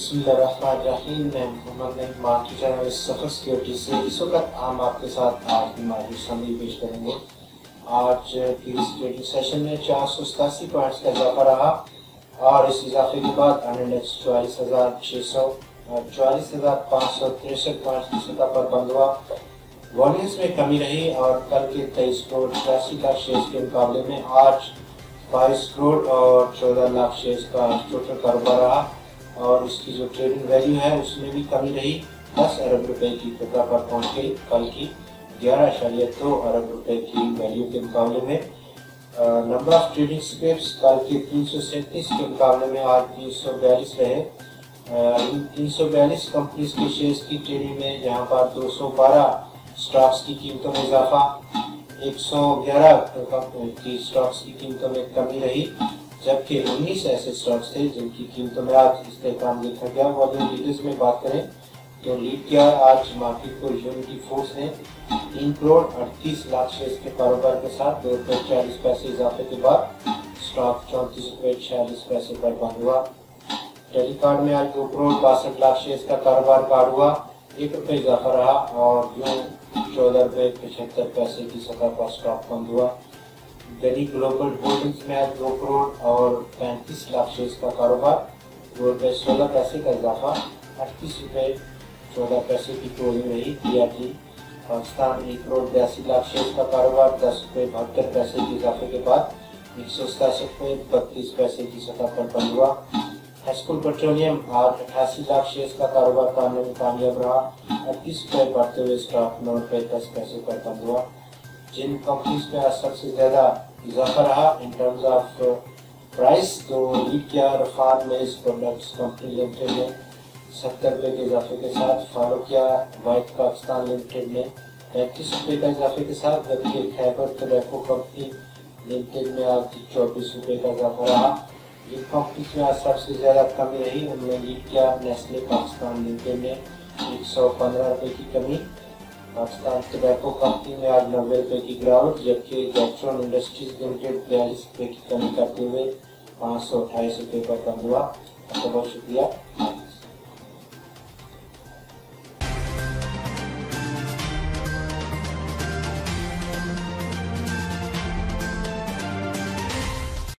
बिस्मिल्लाहिर्रहमानिर्रहीम। मैं Mohammad Naeem market channel सफर security से इस वक्त हम आपके साथ आज की मार्केट समरी पेश करेंगे। आज की इस ट्रेडिंग सेशन में 487 पॉइंट्स का इजाफा रहा और इस इजाफे के बाद इंडेक्स 44,563 पॉइंट्स की सतह पर बंद हुआ। वॉल्यूम्स में कमी रही और कल के 23 करोड़ 83 लाख शेयर्स के मुकाबले में आज 22 करोड़ और 14 लाख शेयर्स का टोटल कारोबार रहा और इसकी जो ट्रेडिंग वैल्यू है उसमें भी कमी रही। 10 अरब रुपए की सतह पर पहुंच गई कल की 11.2 अरब रुपए की वैल्यू के मुकाबले में। नंबर ऑफ ट्रेडिंग स्क्रिप्ट्स कल के 337 के मुकाबले में आज 342 रहे। इन 342 कंपनीज के शेयर्स की ट्रेडिंग में जहां पर 212 स्टॉक्स की कीमतों में इजाफा, 111 की स्टॉक्स की कीमतों में कमी रही, जबकि 19 ऐसे स्टॉक्स थे जिनकी कीमतों में आज इस्तेहकाम देखा गया। वॉल्यूम डिटेल्स में बात करें तो लीड किया आज मार्केट को यूनिटी फूड्स ने 3 करोड़ 38 लाख शेयर्स के कारोबार के साथ 2 रुपये 40 पैसे इजाफे के बाद स्टॉक 34 रुपये 46 पैसे पर बंद हुआ। टेलीकॉम में आज 2 करोड़ 62 लाख शेयर्स का कारोबार कार्ड हुआ, 1 रुपये इजाफा रहा और यूं 14 रुपये 75 पैसे की सतह पर स्टॉक बंद हुआ। दिल्ली ग्लोबल होल्डिंग्स में आज 2 करोड़ और 35 लाख शेयर्स का कारोबार, 2 रुपये 16 पैसे का इजाफा, 38 रुपये 14 पैसे की क्लोजिंग रही। टीआरटी पाकिस्तान 1 करोड़ 82 लाख शेयर्स का कारोबार, 10 रुपये 72 पैसे के इजाफे के बाद 167 रुपये 32 पैसे की सतह पर बंद हुआ। हेस्कुल पेट्रोलियम आज 88 लाख शेयर्स का कारोबार करने में कामयाब रहा, 38 रुपये बढ़ते हुए स्टॉक 9 रुपये 10 पैसे पर बंद हुआ। जिन कंपनीज पे आज सबसे ज्यादा इजाफा रहा इन टर्म्स ऑफ प्राइस तो लीड किया रफान मेज प्रोडक्ट्स कंपनी लिमिटेड ने 70 रुपये के इजाफे के साथ, फॉलो किया वाइट पाकिस्तान लिमिटेड ने 35 रुपये का इजाफे के साथ, जबकि खैबर टोबैको कंपनी लिमिटेड में आज 24 रुपये का इजाफा रहा। जिन कंपनीज में आज सबसे ज्यादा कमी रही उनमें लीड किया नेस्ले पाकिस्तान लिमिटेड ने 115 रुपये की कमी, पाकिस्तान टोबैको कंपनी में आज 90 रुपये की गिरावट, जबकि जैक्सन इंडस्ट्रीज लिमिटेड 42 रुपये की कमी करते हुए 528 रुपये पर बंद हुआ। बहुत शुक्रिया।